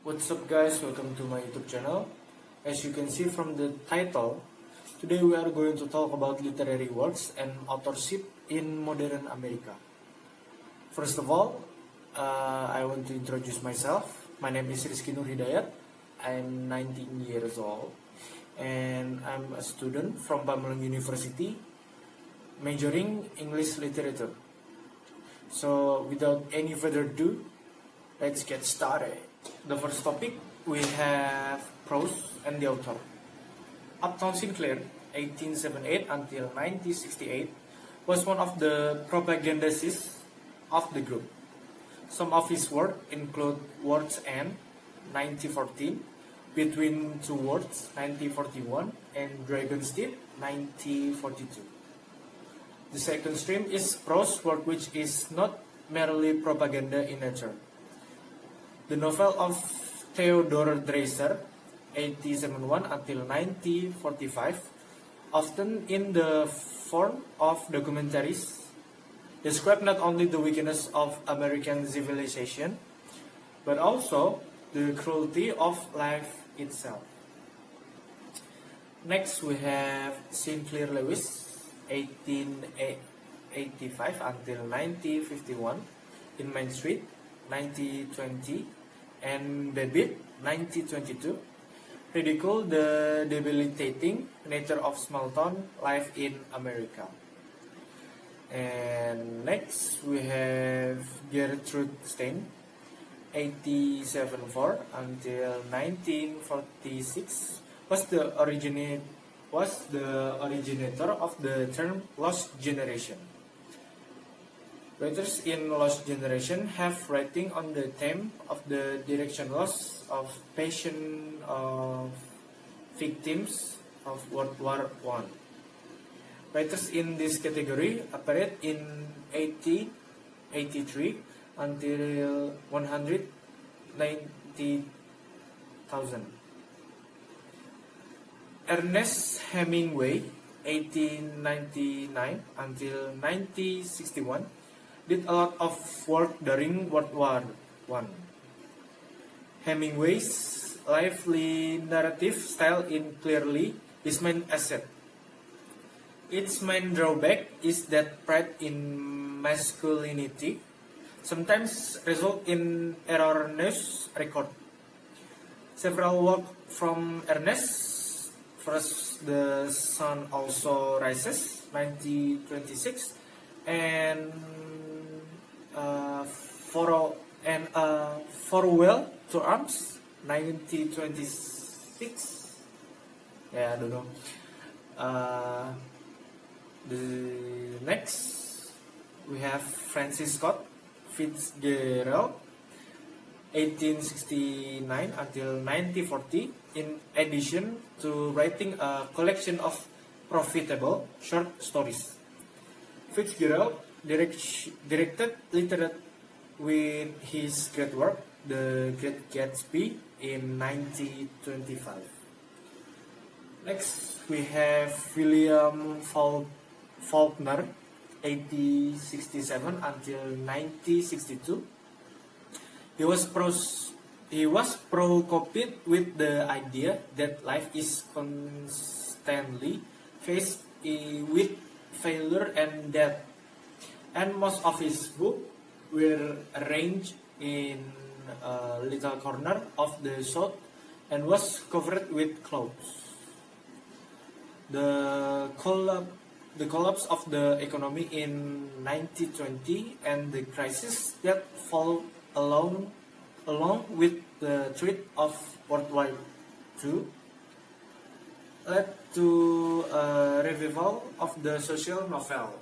What's up guys, welcome to my YouTube channel. As you can see from the title, today we are going to talk about literary works and authorship in modern America. First of all, I want to introduce myself. My name is Rizky Nur Hidayat. I'm 19 years old and I'm a student from Pamulang University majoring English literature. So without any further ado, let's get started. The first topic, we have prose and the author. Upton Sinclair, 1878 until 1968, was one of the propagandists of the group. Some of his work include World's End, 1914, Between Two Worlds, 1941, and Dragon's Teeth, 1942. The second stream is prose work, which is not merely propaganda in nature. The novel of Theodore Dreiser, 1871 until 1945, often in the form of documentaries, describe not only the wickedness of American civilization, but also the cruelty of life itself. Next, we have Sinclair Lewis, 1885 until 1951, in Main Street, 1920, and Babbitt, 1922, ridicule the debilitating nature of small town life in America. And next we have Gertrude Stein, 1874 until 1946, was the originator of the term lost generation. Writers in Lost Generation have writing on the theme of the direction loss of passion of victims of World War I. Writers in this category appeared in 1883 until 190,000. Ernest Hemingway, 1899 until 1961, did a lot of work during World War I. Hemingway's lively narrative style is clearly his main asset. Its main drawback is that pride in masculinity sometimes result in erroneous record. Several works from Ernest, first The Sun Also Rises, 1926, and Farewell to Arms, 1926. Yeah, I don't know. The next we have Francis Scott Fitzgerald, 1869 until 1940. In addition to writing a collection of profitable short stories, Fitzgerald directed literature with his great work, The Great Gatsby, in 1925. Next, we have William Faulkner, 1867 until 1962. He was preoccupied with the idea that life is constantly faced with failure and death, and most of his books were arranged in a little corner of the South and was covered with clouds. The collapse of the economy in 1920 and the crisis that followed along with the threat of World War II led to a revival of the social novel.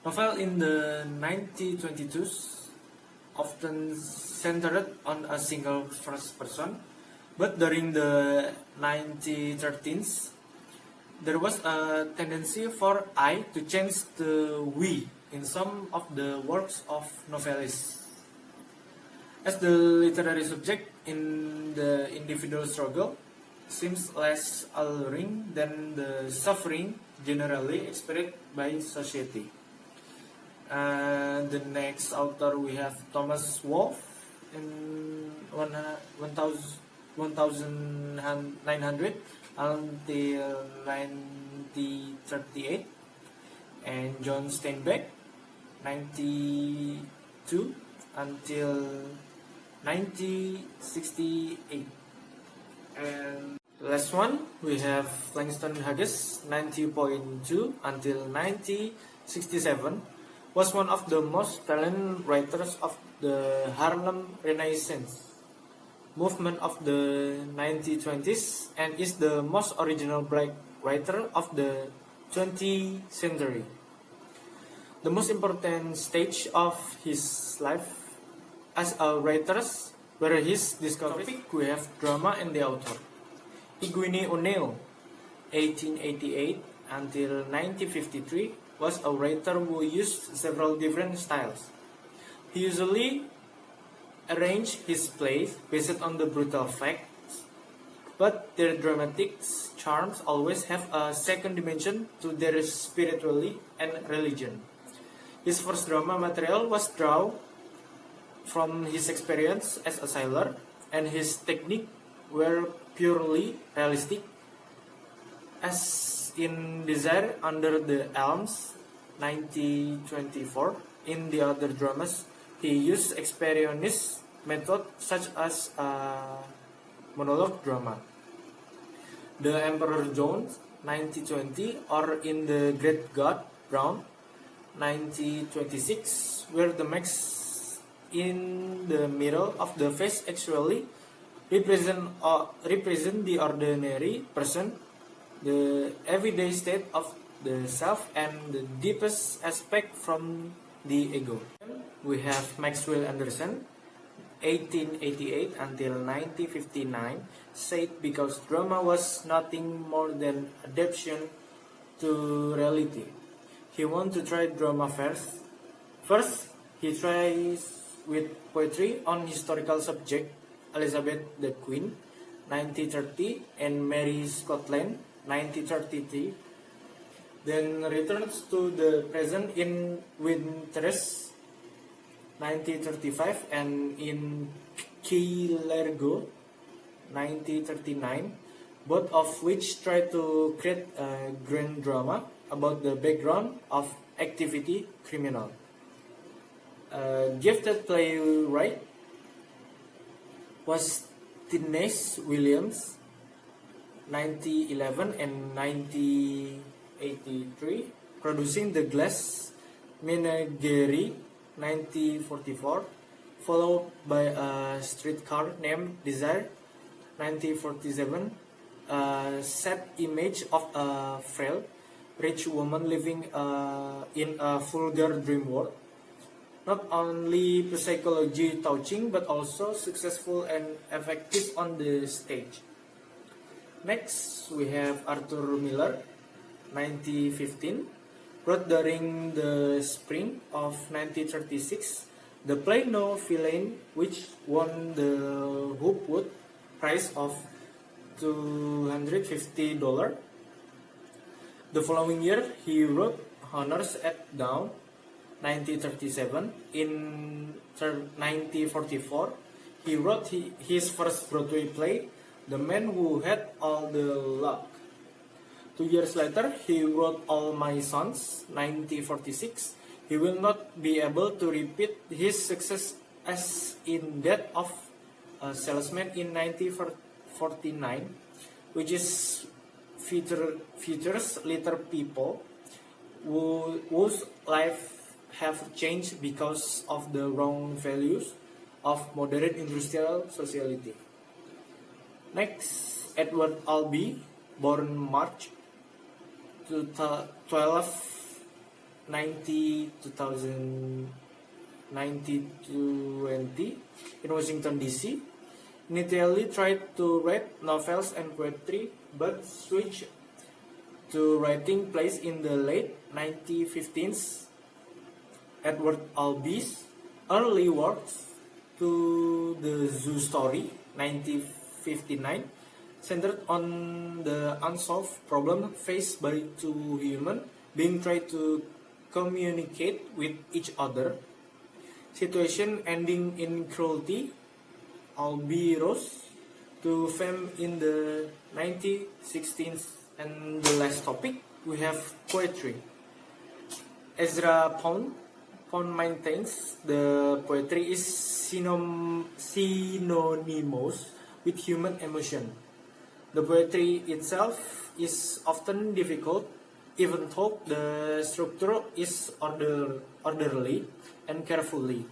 Novel in the 1922s often centered on a single first person, but during the 1913s, there was a tendency for I to change to we in some of the works of novelists. As the literary subject in the individual struggle seems less alluring than the suffering generally experienced by society. The next author we have Thomas Wolfe, in 1900 until 1938, and John Steinbeck 92 until 1968. And last one, we have Langston Hughes 90.2 until 1967, was one of the most talented writers of the Harlem Renaissance movement of the 1920s and is the most original black writer of the 20th century. The most important stage of his life as a writer were his discovery. We have drama and the author. Iguini O'Neill, 1888 until 1953, was a writer who used several different styles. He usually arranged his plays based on the brutal facts, but their dramatic charms always have a second dimension to their spirituality and religion. His first drama material was drawn from his experience as a sailor, and his technique were purely realistic, as in Desire Under the Elms, 1924. In the other dramas, he used expressionist methods such as monologue drama. The Emperor Jones, 1920, or In the Great God, Brown, 1926, where the max in the middle of the face actually represent the ordinary person, the everyday state of the self, and the deepest aspect from the ego. We have Maxwell Anderson, 1888 until 1959, said because drama was nothing more than adaptation to reality, he wanted to try drama first. First, he tries with poetry on historical subject, Elizabeth the Queen, 1930, and Mary Scotland, 1933. Then returns to the present in Winters, 1935, and in Key Largo, 1939, both of which try to create a grand drama about the background of activity criminal. Gifted playwright was Tennessee Williams, 1911 and 1983, producing The Glass Menagerie, 1944, followed by A Streetcar Named Desire, 1947, a set image of a frail, rich woman living in a vulgar dream world. Not only psychology touching, but also successful and effective on the stage. Next, we have Arthur Miller, 1915, wrote during the spring of 1936 the play No Villain, which won the Hopwood Prize of $250. The following year, he wrote Honors at Dawn, 1937. In 1944, he wrote his first Broadway play, The Man Who Had All the Luck. 2 years later, he wrote All My Sons, 1946. He will not be able to repeat his success as in that of a salesman in 1949, which is features little people whose life have changed because of the wrong values of modern industrial society. Next, Edward Albee, born March 1920 in Washington, D.C. Initially tried to write novels and poetry, but switched to writing plays in the late 1950s. Edward Albee's early works, To the Zoo Story, 1959, centered on the unsolved problem faced by two humans being tried to communicate with each other, situation ending in cruelty, Albi rose to fame in the 1916s. And the last topic, we have poetry. Ezra Pound maintains the poetry is synonymous with human emotion. The poetry itself is often difficult, even though the structure is orderly and carefully.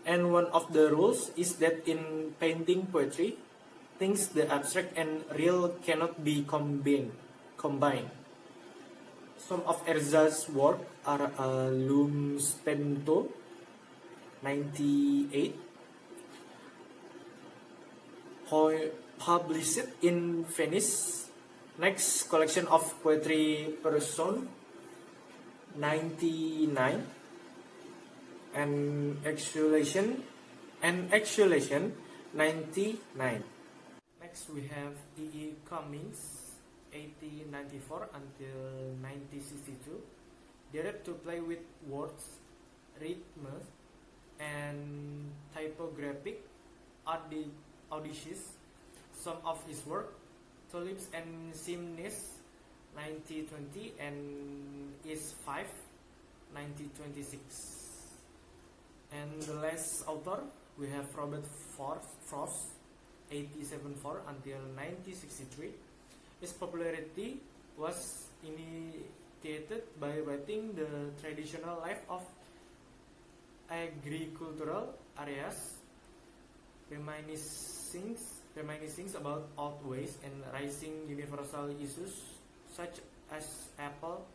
And one of the rules is that in painting poetry, things the abstract and real cannot be combined. Some of Erza's work are Lum Spento, 98, published in Venice. Next, collection of poetry Person, 99, and Exhalation, 99. Next, we have E. Cummings, 1894 until 1962, dared to play with words, rhythm, and typographic audacious. Some of his work, Tulips and Chimneys, 1920, and Is 5, 1926. And the last author, we have Robert Frost, 1874 until 1963. His popularity was initiated by writing the traditional life of agricultural areas, reminiscing about old ways and raising universal issues such as apple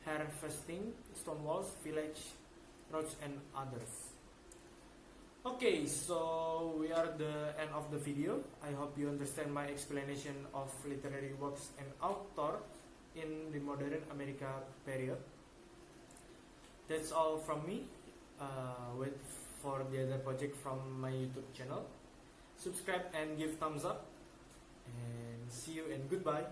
harvesting, stone walls, village roads, and others. Okay, so we are the end of the video. I hope you understand my explanation of literary works and author in the modern America period. That's all from me. Wait for the other project from my YouTube channel. Subscribe and give thumbs up. And see you and goodbye.